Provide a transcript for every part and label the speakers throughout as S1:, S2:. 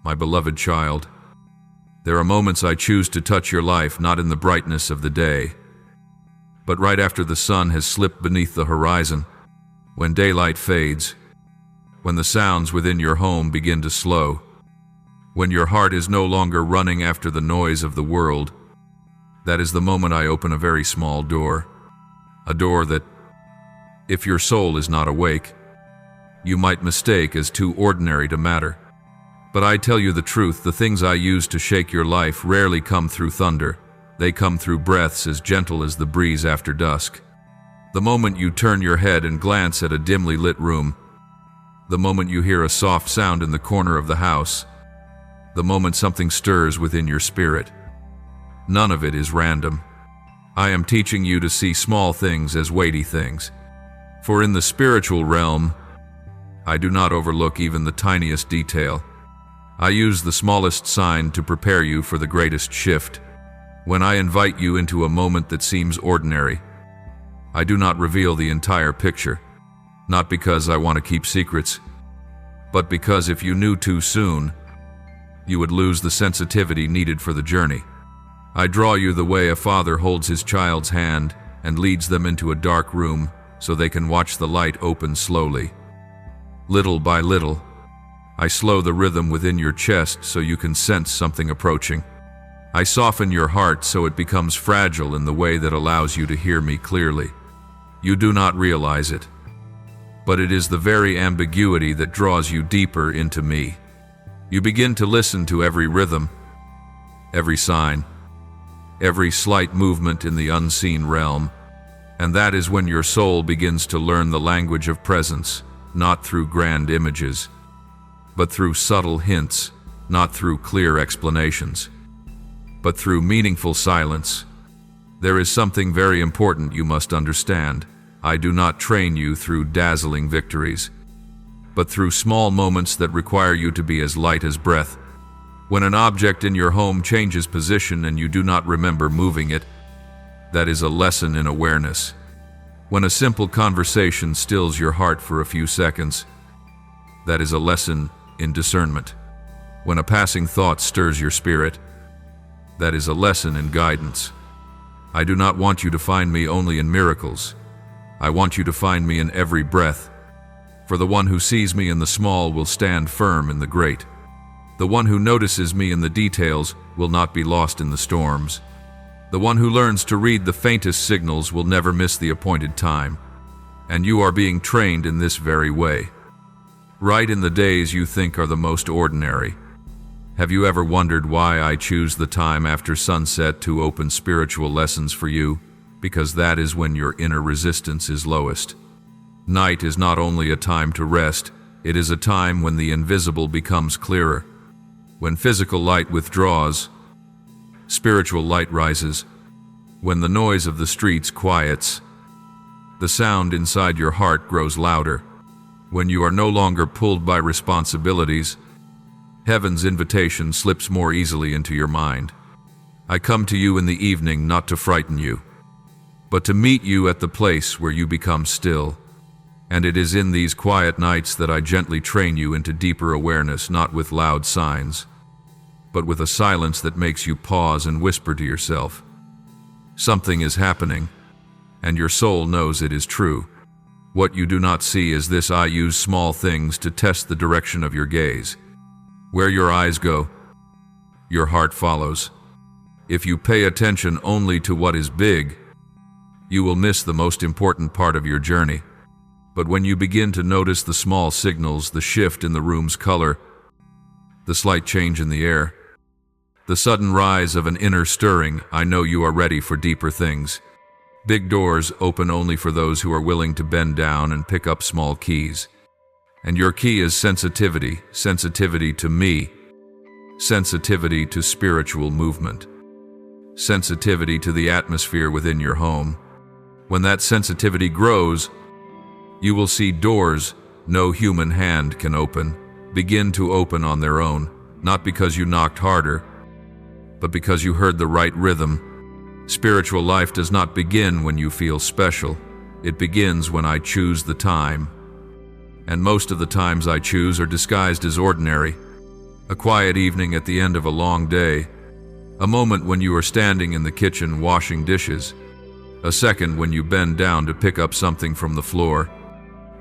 S1: my beloved child. There are moments I choose to touch your life not in the brightness of the day, but right after the sun has slipped beneath the horizon, when daylight fades, when the sounds within your home begin to slow, when your heart is no longer running after the noise of the world. That is the moment I open a very small door, a door that, if your soul is not awake, you might mistake as too ordinary to matter. But I tell you the truth, the things I use to shake your life rarely come through thunder. They come through breaths as gentle as the breeze after dusk. The moment you turn your head and glance at a dimly lit room, the moment you hear a soft sound in the corner of the house, the moment something stirs within your spirit. None of it is random. I am teaching you to see small things as weighty things. For in the spiritual realm, I do not overlook even the tiniest detail. I use the smallest sign to prepare you for the greatest shift. When I invite you into a moment that seems ordinary, I do not reveal the entire picture, not because I want to keep secrets, but because if you knew too soon, you would lose the sensitivity needed for the journey. I draw you the way a father holds his child's hand and leads them into a dark room so they can watch the light open slowly. Little by little, I slow the rhythm within your chest so you can sense something approaching. I soften your heart so it becomes fragile in the way that allows you to hear me clearly. You do not realize it, but it is the very ambiguity that draws you deeper into me. You begin to listen to every rhythm, every sign, every slight movement in the unseen realm, and that is when your soul begins to learn the language of presence, not through grand images, but through subtle hints, not through clear explanations, but through meaningful silence. There is something very important you must understand. I do not train you through dazzling victories, but through small moments that require you to be as light as breath. When an object in your home changes position and you do not remember moving it, that is a lesson in awareness. When a simple conversation stills your heart for a few seconds, that is a lesson in discernment. When a passing thought stirs your spirit, that is a lesson in guidance. I do not want you to find me only in miracles. I want you to find me in every breath. For the one who sees me in the small will stand firm in the great. The one who notices me in the details will not be lost in the storms. The one who learns to read the faintest signals will never miss the appointed time. And you are being trained in this very way. Right in the days you think are the most ordinary. Have you ever wondered why I choose the time after sunset to open spiritual lessons for you? Because that is when your inner resistance is lowest. Night is not only a time to rest, it is a time when the invisible becomes clearer. When physical light withdraws, spiritual light rises. When the noise of the streets quiets, the sound inside your heart grows louder. When you are no longer pulled by responsibilities, heaven's invitation slips more easily into your mind. I come to you in the evening not to frighten you, but to meet you at the place where you become still. And it is in these quiet nights that I gently train you into deeper awareness, not with loud signs, but with a silence that makes you pause and whisper to yourself. Something is happening, and your soul knows it is true. What you do not see is this: I use small things to test the direction of your gaze. Where your eyes go, your heart follows. If you pay attention only to what is big, you will miss the most important part of your journey. But when you begin to notice the small signals, the shift in the room's color, the slight change in the air, the sudden rise of an inner stirring, I know you are ready for deeper things. Big doors open only for those who are willing to bend down and pick up small keys. And your key is sensitivity, sensitivity to me, sensitivity to spiritual movement, sensitivity to the atmosphere within your home. When that sensitivity grows, you will see doors no human hand can open begin to open on their own, not because you knocked harder, but because you heard the right rhythm. Spiritual life does not begin when you feel special. It begins when I choose the time. And most of the times I choose are disguised as ordinary. A quiet evening at the end of a long day. A moment when you are standing in the kitchen washing dishes. A second when you bend down to pick up something from the floor.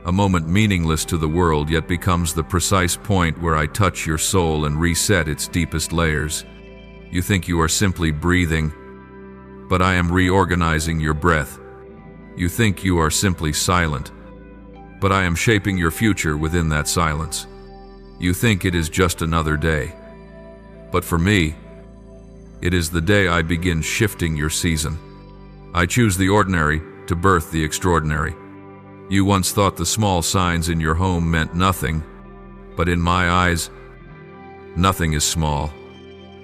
S1: A moment meaningless to the world, yet becomes the precise point where I touch your soul and reset its deepest layers. You think you are simply breathing, but I am reorganizing your breath. You think you are simply silent, but I am shaping your future within that silence. You think it is just another day, but for me, it is the day I begin shifting your season. I choose the ordinary to birth the extraordinary. You once thought the small signs in your home meant nothing, but in my eyes, nothing is small.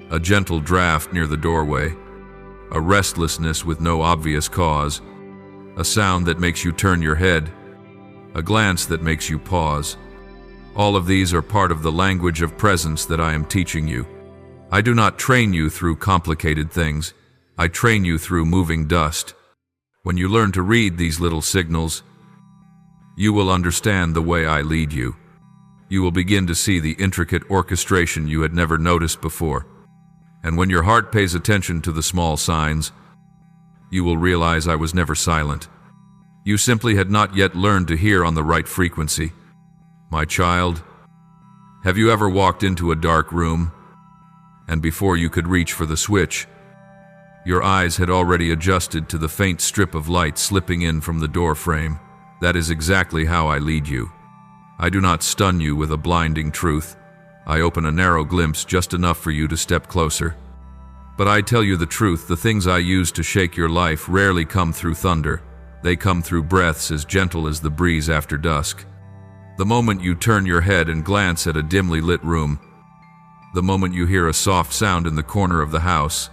S1: A gentle draft near the doorway, a restlessness with no obvious cause, a sound that makes you turn your head, a glance that makes you pause. All of these are part of the language of presence that I am teaching you. I do not train you through complicated things. I train you through moving dust. When you learn to read these little signals, you will understand the way I lead you. You will begin to see the intricate orchestration you had never noticed before. And when your heart pays attention to the small signs, you will realize I was never silent. You simply had not yet learned to hear on the right frequency. My child, have you ever walked into a dark room, and before you could reach for the switch, your eyes had already adjusted to the faint strip of light slipping in from the door frame? That is exactly how I lead you. I do not stun you with a blinding truth. I open a narrow glimpse just enough for you to step closer. But I tell you the truth, the things I use to shake your life rarely come through thunder. They come through breaths as gentle as the breeze after dusk. The moment you turn your head and glance at a dimly lit room, the moment you hear a soft sound in the corner of the house,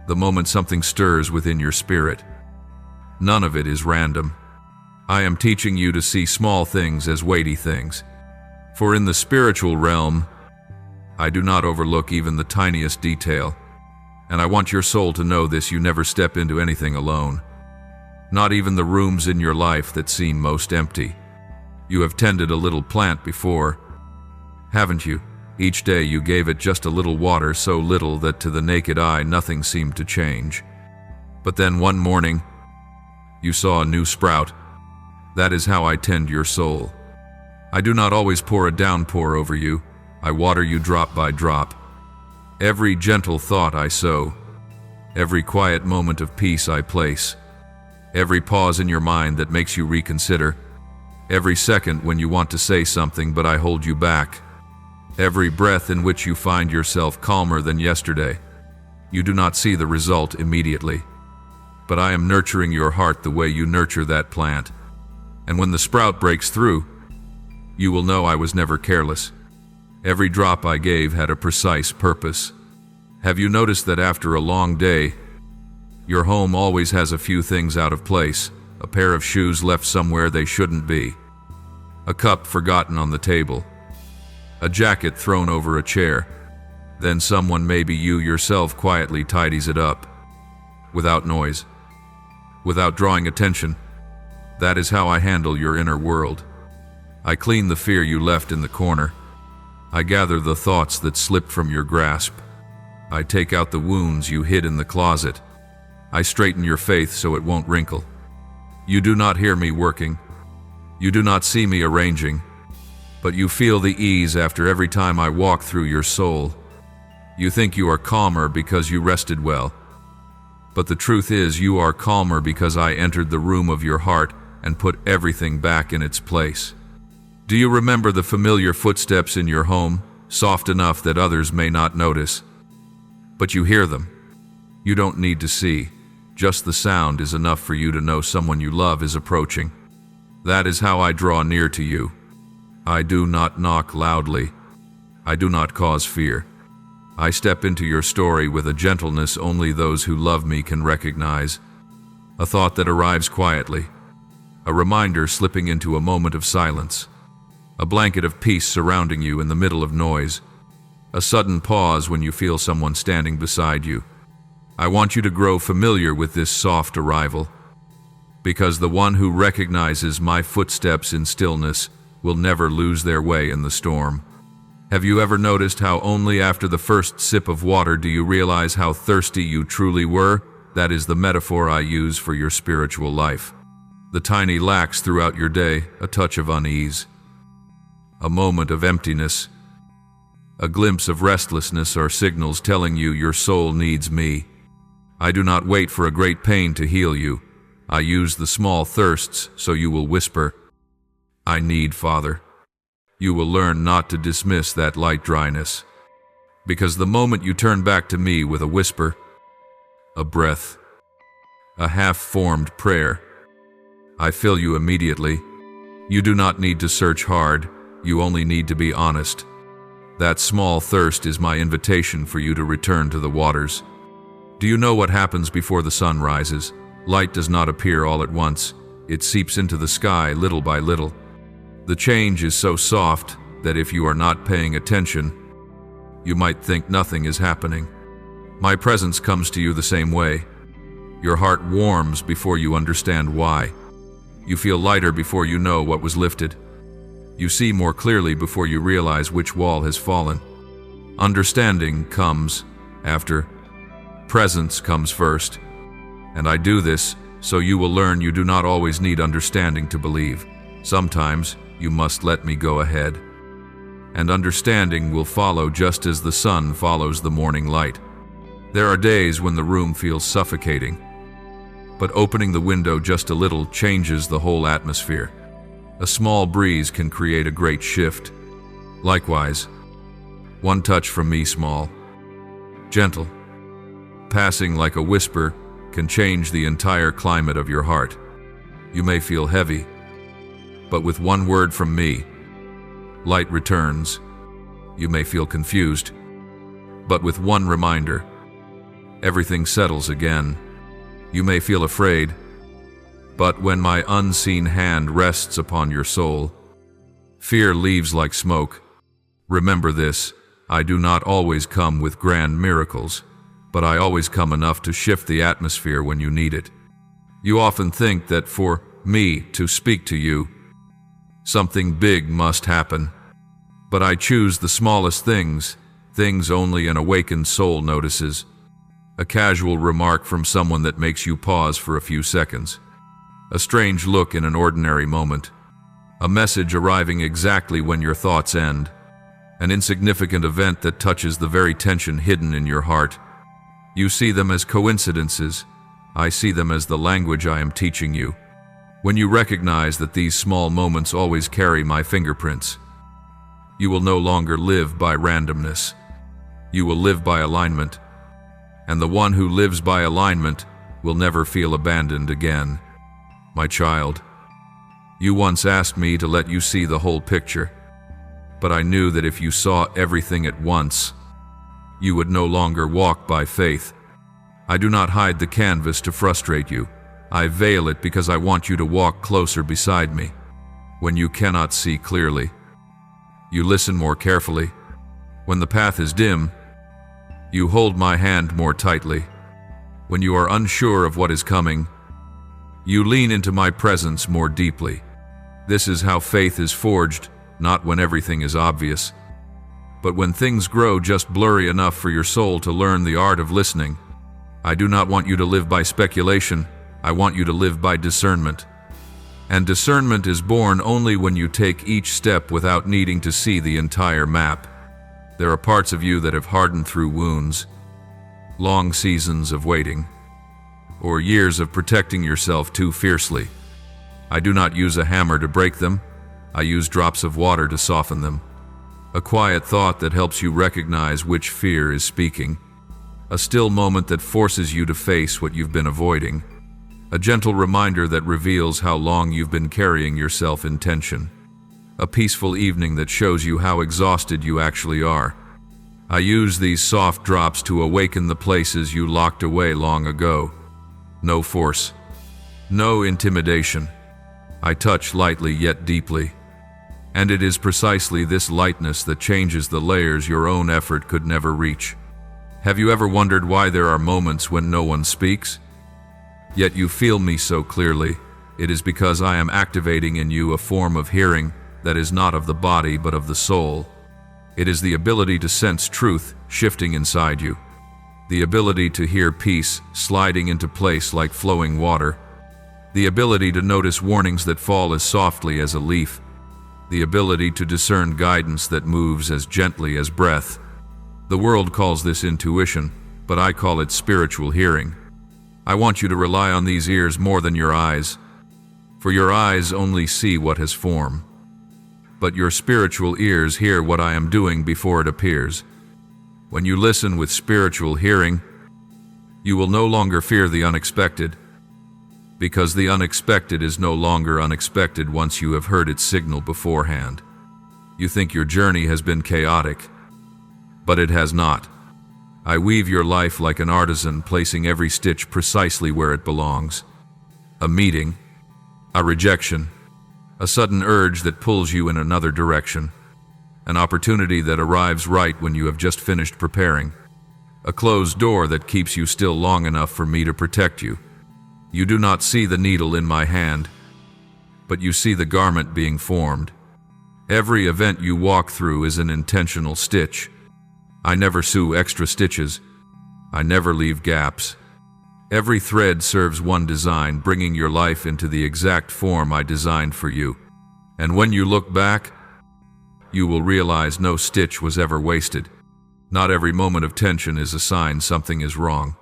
S1: the moment something stirs within your spirit. None of it is random. I am teaching you to see small things as weighty things. For in the spiritual realm, I do not overlook even the tiniest detail. And I want your soul to know this: you never step into anything alone. Not even the rooms in your life that seem most empty. You have tended a little plant before, haven't you? Each day you gave it just a little water, so little that to the naked eye nothing seemed to change. But then one morning, you saw a new sprout. That is how I tend your soul. I do not always pour a downpour over you. I water you drop by drop. Every gentle thought I sow. Every quiet moment of peace I place. Every pause in your mind that makes you reconsider. Every second when you want to say something but I hold you back. Every breath in which you find yourself calmer than yesterday. You do not see the result immediately, but I am nurturing your heart the way you nurture that plant. And when the sprout breaks through, you will know I was never careless. Every drop I gave had a precise purpose. Have you noticed that after a long day, your home always has a few things out of place? A pair of shoes left somewhere they shouldn't be. A cup forgotten on the table. A jacket thrown over a chair. Then someone, maybe you yourself, quietly tidies it up. Without noise. Without drawing attention. That is how I handle your inner world. I clean the fear you left in the corner. I gather the thoughts that slipped from your grasp. I take out the wounds you hid in the closet. I straighten your faith so it won't wrinkle. You do not hear me working. You do not see me arranging. But you feel the ease after every time I walk through your soul. You think you are calmer because you rested well. But the truth is, you are calmer because I entered the room of your heart and put everything back in its place. Do you remember the familiar footsteps in your home, soft enough that others may not notice? But you hear them. You don't need to see. Just the sound is enough for you to know someone you love is approaching. That is how I draw near to you. I do not knock loudly. I do not cause fear. I step into your story with a gentleness only those who love me can recognize. A thought that arrives quietly. A reminder slipping into a moment of silence. A blanket of peace surrounding you in the middle of noise. A sudden pause when you feel someone standing beside you. I want you to grow familiar with this soft arrival, because the one who recognizes my footsteps in stillness will never lose their way in the storm. Have you ever noticed how only after the first sip of water do you realize how thirsty you truly were? That is the metaphor I use for your spiritual life. The tiny lacks throughout your day, a touch of unease, a moment of emptiness, a glimpse of restlessness are signals telling you your soul needs me. I do not wait for a great pain to heal you. I use the small thirsts so you will whisper, "I need Father." You will learn not to dismiss that light dryness, because the moment you turn back to me with a whisper, a breath, a half-formed prayer, I fill you immediately. You do not need to search hard, you only need to be honest. That small thirst is my invitation for you to return to the waters. Do you know what happens before the sun rises? Light does not appear all at once. It seeps into the sky little by little. The change is so soft that if you are not paying attention, you might think nothing is happening. My presence comes to you the same way. Your heart warms before you understand why. You feel lighter before you know what was lifted. You see more clearly before you realize which wall has fallen. Understanding comes after. Presence comes first. And I do this so you will learn you do not always need understanding to believe. Sometimes you must let me go ahead. And understanding will follow just as the sun follows the morning light. There are days when the room feels suffocating, but opening the window just a little changes the whole atmosphere. A small breeze can create a great shift. Likewise, one touch from me, small, gentle, passing like a whisper, can change the entire climate of your heart. You may feel heavy, but with one word from me, light returns. You may feel confused, but with one reminder, everything settles again. You may feel afraid, but when my unseen hand rests upon your soul, fear leaves like smoke. Remember this, I do not always come with grand miracles, but I always come enough to shift the atmosphere when you need it. You often think that for me to speak to you, something big must happen. But I choose the smallest things, things only an awakened soul notices. A casual remark from someone that makes you pause for a few seconds. A strange look in an ordinary moment. A message arriving exactly when your thoughts end. An insignificant event that touches the very tension hidden in your heart. You see them as coincidences. I see them as the language I am teaching you. When you recognize that these small moments always carry my fingerprints, you will no longer live by randomness. You will live by alignment. And the one who lives by alignment will never feel abandoned again. My child, you once asked me to let you see the whole picture, but I knew that if you saw everything at once, you would no longer walk by faith. I do not hide the canvas to frustrate you. I veil it because I want you to walk closer beside me. When you cannot see clearly, you listen more carefully. When the path is dim, you hold my hand more tightly. When you are unsure of what is coming, you lean into my presence more deeply. This is how faith is forged, not when everything is obvious, but when things grow just blurry enough for your soul to learn the art of listening. I do not want you to live by speculation. I want you to live by discernment. And discernment is born only when you take each step without needing to see the entire map. There are parts of you that have hardened through wounds, long seasons of waiting, or years of protecting yourself too fiercely. I do not use a hammer to break them. I use drops of water to soften them. A quiet thought that helps you recognize which fear is speaking. A still moment that forces you to face what you've been avoiding. A gentle reminder that reveals how long you've been carrying yourself in tension. A peaceful evening that shows you how exhausted you actually are. I use these soft drops to awaken the places you locked away long ago. No force. No intimidation. I touch lightly yet deeply. And it is precisely this lightness that changes the layers your own effort could never reach. Have you ever wondered why there are moments when no one speaks? Yet you feel me so clearly. It is because I am activating in you a form of hearing that is not of the body but of the soul. It is the ability to sense truth shifting inside you, the ability to hear peace sliding into place like flowing water, the ability to notice warnings that fall as softly as a leaf, the ability to discern guidance that moves as gently as breath. The world calls this intuition, but I call it spiritual hearing. I want you to rely on these ears more than your eyes, for your eyes only see what has form. But your spiritual ears hear what I am doing before it appears. When you listen with spiritual hearing, you will no longer fear the unexpected, because the unexpected is no longer unexpected once you have heard its signal beforehand. You think your journey has been chaotic, but it has not. I weave your life like an artisan, placing every stitch precisely where it belongs. A meeting, a rejection, a sudden urge that pulls you in another direction, an opportunity that arrives right when you have just finished preparing, a closed door that keeps you still long enough for me to protect you. You do not see the needle in my hand, but you see the garment being formed. Every event you walk through is an intentional stitch. I never sew extra stitches. I never leave gaps. Every thread serves one design, bringing your life into the exact form I designed for you. And when you look back, you will realize no stitch was ever wasted. Not every moment of tension is a sign something is wrong.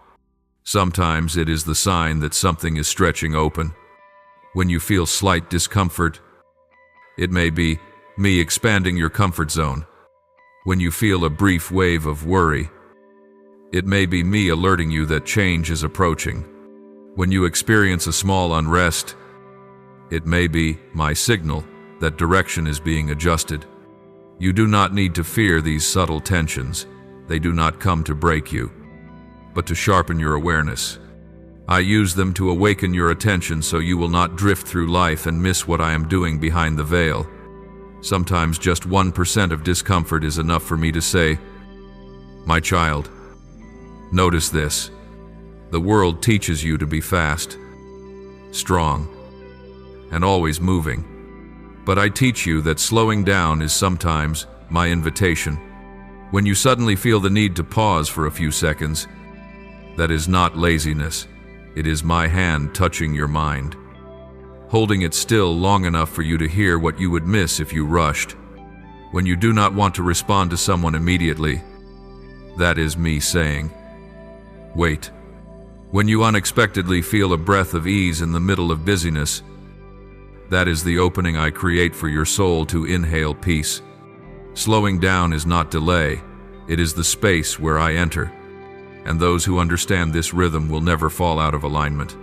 S1: Sometimes it is the sign that something is stretching open. When you feel slight discomfort, it may be me expanding your comfort zone. When you feel a brief wave of worry, it may be me alerting you that change is approaching. When you experience a small unrest, it may be my signal that direction is being adjusted. You do not need to fear these subtle tensions. They do not come to break you, but to sharpen your awareness. I use them to awaken your attention so you will not drift through life and miss what I am doing behind the veil. Sometimes just 1% of discomfort is enough for me to say, "My child, notice this. The world teaches you to be fast, strong, and always moving. But I teach you that slowing down is sometimes my invitation. When you suddenly feel the need to pause for a few seconds, that is not laziness. It is my hand touching your mind, holding it still long enough for you to hear what you would miss if you rushed. When you do not want to respond to someone immediately, that is me saying, wait. When you unexpectedly feel a breath of ease in the middle of busyness, that is the opening I create for your soul to inhale peace. Slowing down is not delay, it is the space where I enter, and those who understand this rhythm will never fall out of alignment.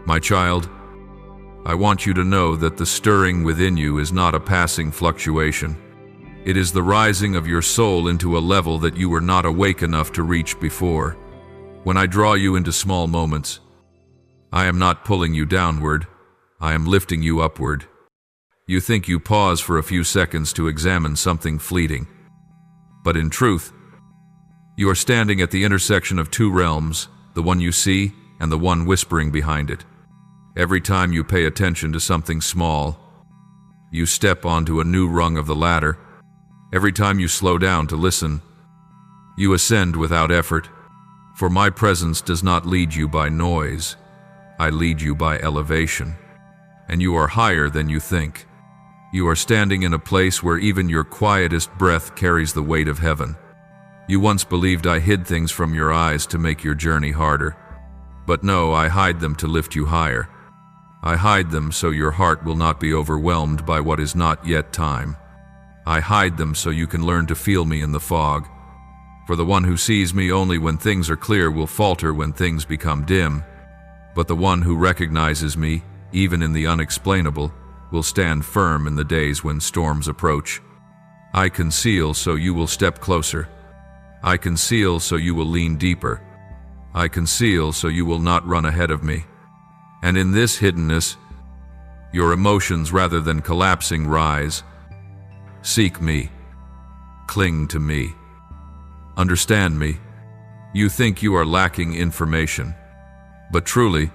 S1: My child, I want you to know that the stirring within you is not a passing fluctuation. It is the rising of your soul into a level that you were not awake enough to reach before. When I draw you into small moments, I am not pulling you downward, I am lifting you upward. You think you pause for a few seconds to examine something fleeting, but in truth, you are standing at the intersection of two realms, the one you see and the one whispering behind it. Every time you pay attention to something small, you step onto a new rung of the ladder. Every time you slow down to listen, you ascend without effort. For my presence does not lead you by noise, I lead you by elevation. And you are higher than you think. You are standing in a place where even your quietest breath carries the weight of heaven. You once believed I hid things from your eyes to make your journey harder. But no, I hide them to lift you higher. I hide them so your heart will not be overwhelmed by what is not yet time. I hide them so you can learn to feel me in the fog. For the one who sees me only when things are clear will falter when things become dim. But the one who recognizes me, even in the unexplainable, will stand firm in the days when storms approach. I conceal so you will step closer. I conceal so you will lean deeper. I conceal so you will not run ahead of me. And in this hiddenness, your emotions rather than collapsing rise. Seek me. Cling to me. Understand me. You think you are lacking information, but truly,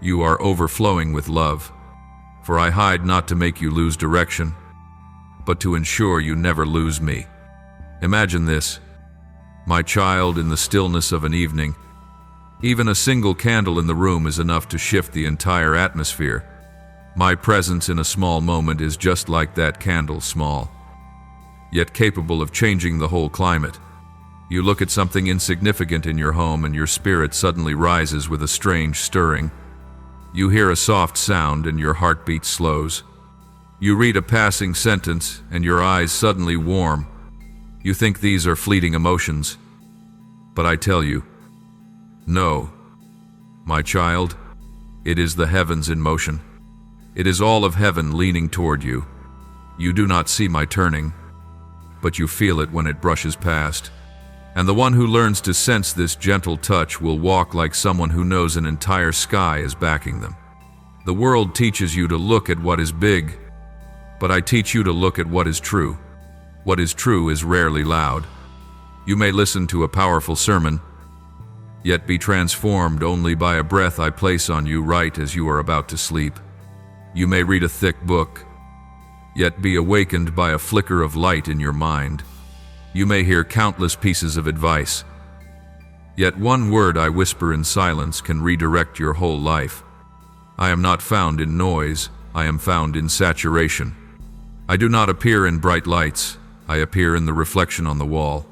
S1: you are overflowing with love. For I hide not to make you lose direction, but to ensure you never lose me. Imagine this, my child, in the stillness of an evening. Even a single candle in the room is enough to shift the entire atmosphere. My presence in a small moment is just like that candle, small, yet capable of changing the whole climate. You look at something insignificant in your home and your spirit suddenly rises with a strange stirring. You hear a soft sound and your heartbeat slows. You read a passing sentence and your eyes suddenly warm. You think these are fleeting emotions. But I tell you, no, my child, it is the heavens in motion. It is all of heaven leaning toward you. You do not see my turning, but you feel it when it brushes past. And the one who learns to sense this gentle touch will walk like someone who knows an entire sky is backing them. The world teaches you to look at what is big, but I teach you to look at what is true. What is true is rarely loud. You may listen to a powerful sermon, yet be transformed only by a breath I place on you right as you are about to sleep. You may read a thick book, yet be awakened by a flicker of light in your mind. You may hear countless pieces of advice, yet one word I whisper in silence can redirect your whole life. I am not found in noise, I am found in saturation. I do not appear in bright lights, I appear in the reflection on the wall.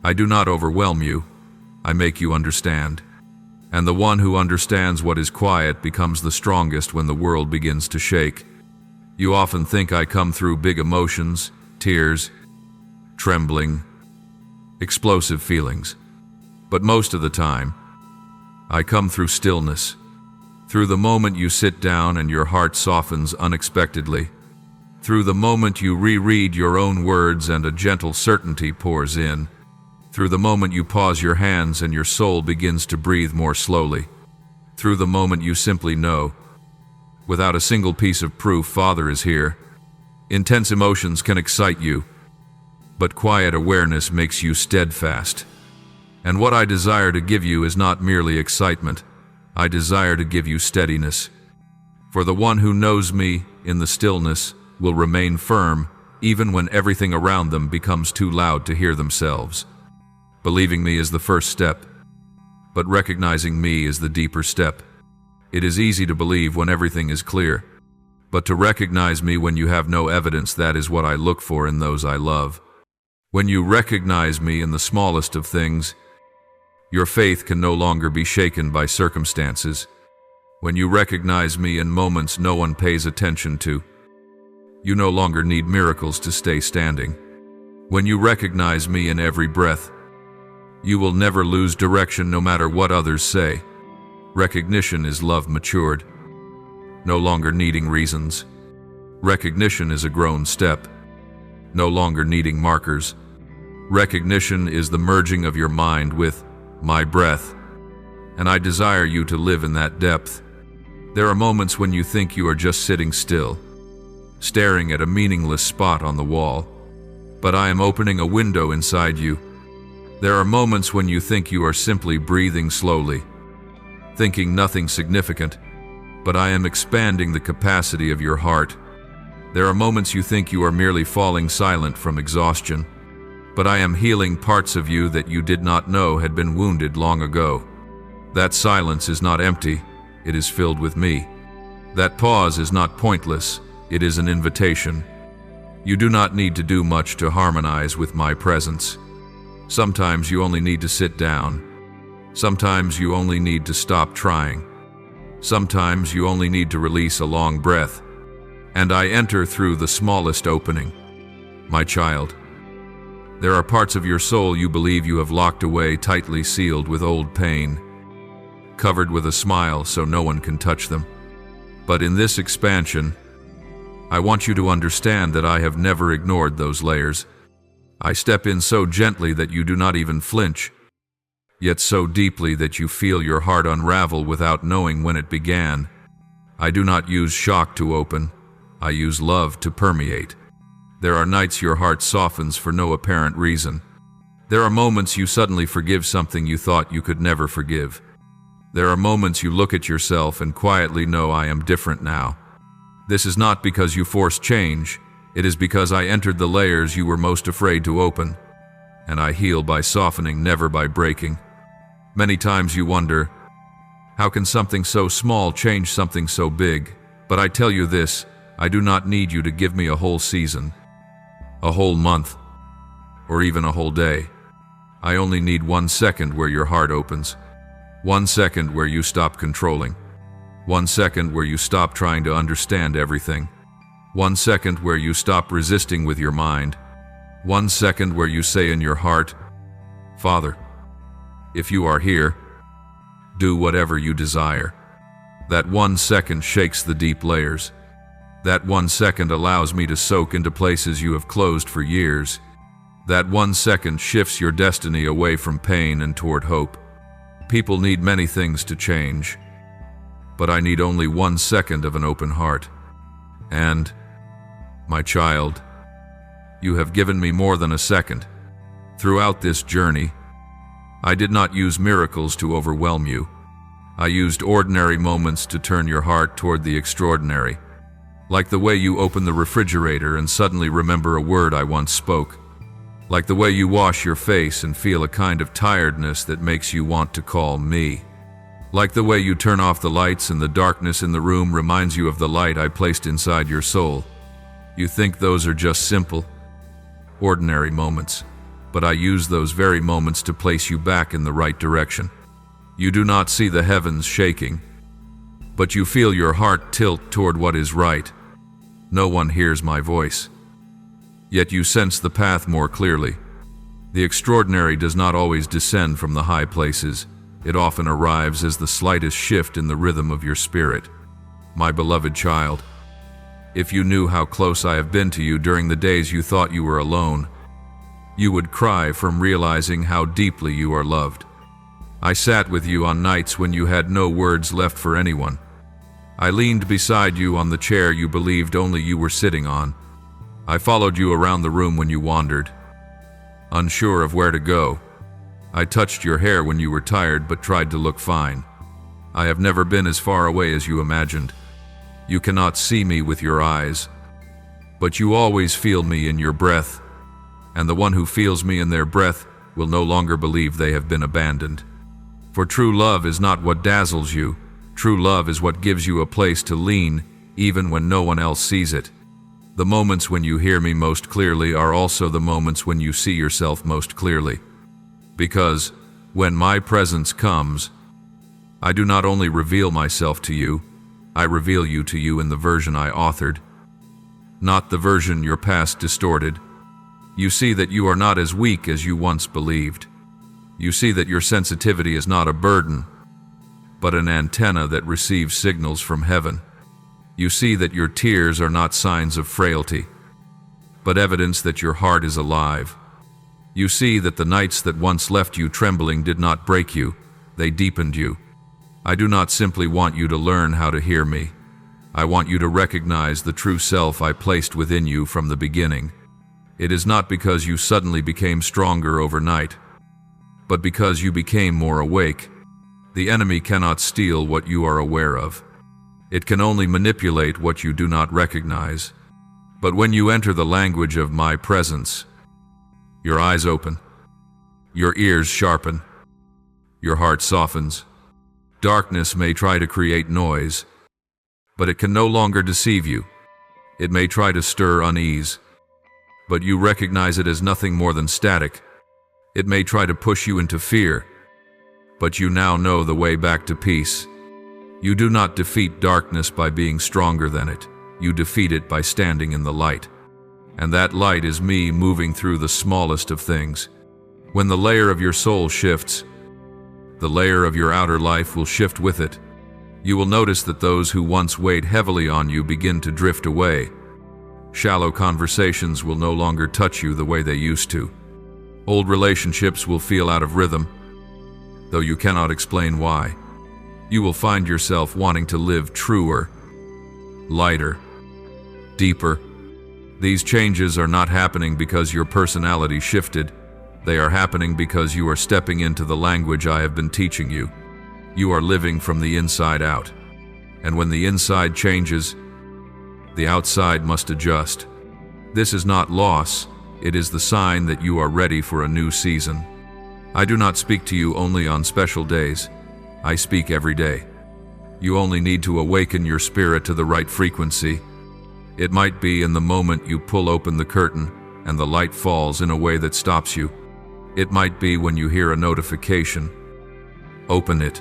S1: I do not overwhelm you, I make you understand. And the one who understands what is quiet becomes the strongest when the world begins to shake. You often think I come through big emotions, tears, trembling, explosive feelings. But most of the time, I come through stillness, through the moment you sit down and your heart softens unexpectedly, through the moment you reread your own words and a gentle certainty pours in, through the moment you pause your hands and your soul begins to breathe more slowly, through the moment you simply know, without a single piece of proof, Father is here. Intense emotions can excite you, but quiet awareness makes you steadfast. And what I desire to give you is not merely excitement, I desire to give you steadiness. For the one who knows me in the stillness will remain firm even when everything around them becomes too loud to hear themselves. Believing me is the first step, but recognizing me is the deeper step. It is easy to believe when everything is clear, but to recognize me when you have no evidence, that is what I look for in those I love. When you recognize me in the smallest of things, your faith can no longer be shaken by circumstances. When you recognize me in moments no one pays attention to, you no longer need miracles to stay standing. When you recognize me in every breath, you will never lose direction no matter what others say. Recognition is love matured, no longer needing reasons. Recognition is a grown step, no longer needing markers. Recognition is the merging of your mind with my breath, and I desire you to live in that depth. There are moments when you think you are just sitting still, staring at a meaningless spot on the wall, but I am opening a window inside you. There are moments when you think you are simply breathing slowly, thinking nothing significant, but I am expanding the capacity of your heart. There are moments you think you are merely falling silent from exhaustion, but I am healing parts of you that you did not know had been wounded long ago. That silence is not empty, it is filled with me. That pause is not pointless, it is an invitation. You do not need to do much to harmonize with my presence. Sometimes you only need to sit down. Sometimes you only need to stop trying. Sometimes you only need to release a long breath. And I enter through the smallest opening. My child, there are parts of your soul you believe you have locked away, tightly sealed with old pain, covered with a smile so no one can touch them. But in this expansion, I want you to understand that I have never ignored those layers. I step in so gently that you do not even flinch, yet so deeply that you feel your heart unravel without knowing when it began. I do not use shock to open, I use love to permeate. There are nights your heart softens for no apparent reason. There are moments you suddenly forgive something you thought you could never forgive. There are moments you look at yourself and quietly know I am different now. This is not because you forced change, it is because I entered the layers you were most afraid to open. and I heal by softening, never by breaking. Many times you wonder, how can something so small change something so big? But I tell you this, I do not need you to give me a whole season, a whole month, or even a whole day. I only need 1 second where your heart opens, 1 second where you stop controlling, 1 second where you stop trying to understand everything, 1 second where you stop resisting with your mind, 1 second where you say in your heart, Father, if you are here, do whatever you desire. That 1 second shakes the deep layers. That 1 second allows me to soak into places you have closed for years. That 1 second shifts your destiny away from pain and toward hope. People need many things to change, but I need only 1 second of an open heart. And, my child, you have given me more than a second. Throughout this journey, I did not use miracles to overwhelm you. I used ordinary moments to turn your heart toward the extraordinary. Like the way you open the refrigerator and suddenly remember a word I once spoke. Like the way you wash your face and feel a kind of tiredness that makes you want to call me. Like the way you turn off the lights and the darkness in the room reminds you of the light I placed inside your soul. You think those are just simple, ordinary moments, but I use those very moments to place you back in the right direction. You do not see the heavens shaking, but you feel your heart tilt toward what is right. No one hears my voice, yet you sense the path more clearly. The extraordinary does not always descend from the high places. It often arrives as the slightest shift in the rhythm of your spirit. My beloved child, if you knew how close I have been to you during the days you thought you were alone, you would cry from realizing how deeply you are loved. I sat with you on nights when you had no words left for anyone. I leaned beside you on the chair you believed only you were sitting on. I followed you around the room when you wandered, unsure of where to go. I touched your hair when you were tired but tried to look fine. I have never been as far away as you imagined. You cannot see me with your eyes, but you always feel me in your breath, and the one who feels me in their breath will no longer believe they have been abandoned. For true love is not what dazzles you. True love is what gives you a place to lean, even when no one else sees it. The moments when you hear me most clearly are also the moments when you see yourself most clearly. Because, when my presence comes, I do not only reveal myself to you, I reveal you to you in the version I authored, not the version your past distorted. You see that you are not as weak as you once believed. You see that your sensitivity is not a burden, but an antenna that receives signals from heaven. You see that your tears are not signs of frailty, but evidence that your heart is alive. You see that the nights that once left you trembling did not break you, they deepened you. I do not simply want you to learn how to hear me. I want you to recognize the true self I placed within you from the beginning. It is not because you suddenly became stronger overnight, but because you became more awake. The enemy cannot steal what you are aware of. It can only manipulate what you do not recognize. But when you enter the language of my presence, your eyes open, your ears sharpen, your heart softens. Darkness may try to create noise, but it can no longer deceive you. It may try to stir unease, but you recognize it as nothing more than static. It may try to push you into fear, but you now know the way back to peace. You do not defeat darkness by being stronger than it. You defeat it by standing in the light. And that light is me moving through the smallest of things. When the layer of your soul shifts, the layer of your outer life will shift with it. You will notice that those who once weighed heavily on you begin to drift away. Shallow conversations will no longer touch you the way they used to. Old relationships will feel out of rhythm, though you cannot explain why. You will find yourself wanting to live truer, lighter, deeper. These changes are not happening because your personality shifted. They are happening because you are stepping into the language I have been teaching you. You are living from the inside out. And when the inside changes, the outside must adjust. This is not loss, It is the sign that you are ready for a new season. I do not speak to you only on special days. I speak every day. You only need to awaken your spirit to the right frequency. It might be in the moment you pull open the curtain and the light falls in a way that stops you. It might be when you hear a notification. Open it,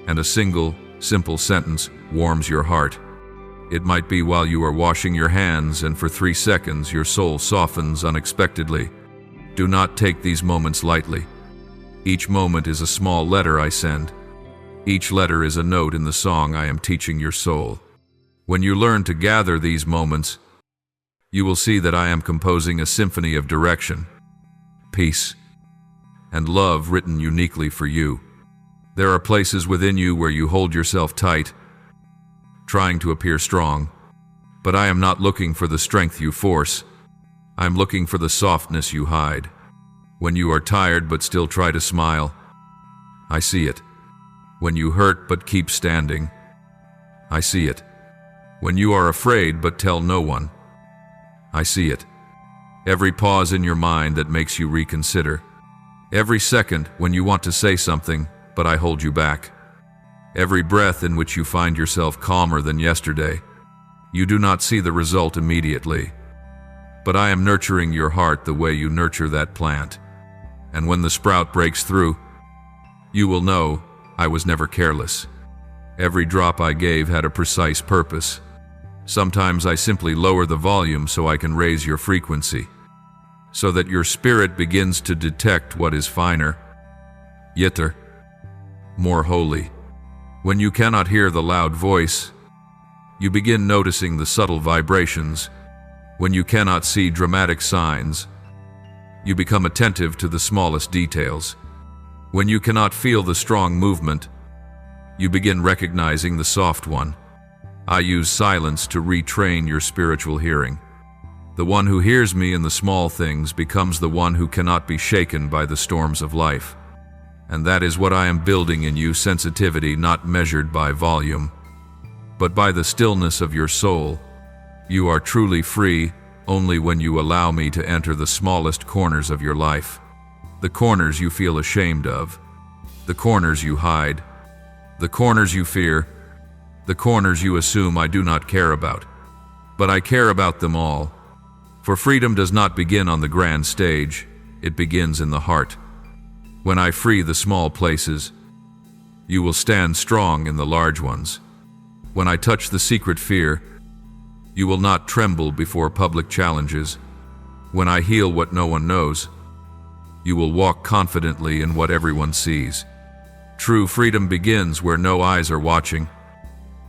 S1: and a single, simple sentence warms your heart. It might be while you are washing your hands and for 3 seconds your soul softens unexpectedly. Do not take these moments lightly. Each moment is a small letter I send. Each letter is a note in the song I am teaching your soul. When you learn to gather these moments, you will see that I am composing a symphony of direction, peace, and love written uniquely for you. There are places within you where you hold yourself tight, trying to appear strong, but I am not looking for the strength you force. I am looking for the softness you hide. When you are tired but still try to smile, I see it. When you hurt but keep standing, I see it. When you are afraid but tell no one, I see it. Every pause in your mind that makes you reconsider. Every second when you want to say something, but I hold you back. Every breath in which you find yourself calmer than yesterday. You do not see the result immediately, but I am nurturing your heart the way you nurture that plant. And when the sprout breaks through, you will know I was never careless. Every drop I gave had a precise purpose. Sometimes I simply lower the volume so I can raise your frequency, so that your spirit begins to detect what is finer, yitter, more holy. When you cannot hear the loud voice, you begin noticing the subtle vibrations. When you cannot see dramatic signs, you become attentive to the smallest details. When you cannot feel the strong movement, you begin recognizing the soft one. I use silence to retrain your spiritual hearing. The one who hears me in the small things becomes the one who cannot be shaken by the storms of life. And that is what I am building in you, sensitivity not measured by volume, but by the stillness of your soul. You are truly free only when you allow me to enter the smallest corners of your life. The corners you feel ashamed of, the corners you hide, the corners you fear, the corners you assume I do not care about. But I care about them all. For freedom does not begin on the grand stage, it begins in the heart. When I free the small places, you will stand strong in the large ones. When I touch the secret fear, you will not tremble before public challenges. When I heal what no one knows, you will walk confidently in what everyone sees. True freedom begins where no eyes are watching,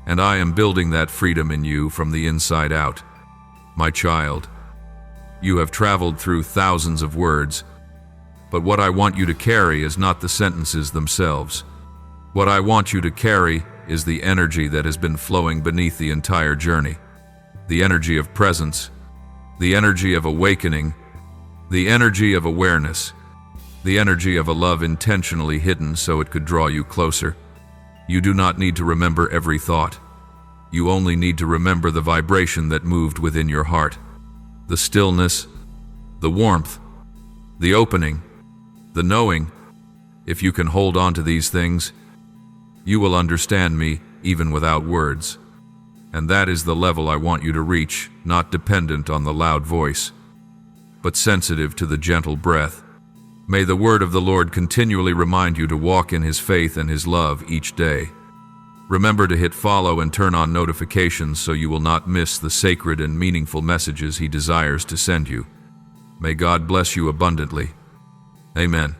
S1: and I am building that freedom in you from the inside out. My child, you have traveled through thousands of words, but what I want you to carry is not the sentences themselves. What I want you to carry is the energy that has been flowing beneath the entire journey. The energy of presence, the energy of awakening, the energy of awareness, the energy of a love intentionally hidden so it could draw you closer. You do not need to remember every thought. You only need to remember the vibration that moved within your heart. The stillness, the warmth, the opening, the knowing. If you can hold on to these things, you will understand me even without words. And that is the level I want you to reach, not dependent on the loud voice, but sensitive to the gentle breath. May the word of the Lord continually remind you to walk in His faith and His love each day. Remember to hit follow and turn on notifications so you will not miss the sacred and meaningful messages He desires to send you. May God bless you abundantly. Amen.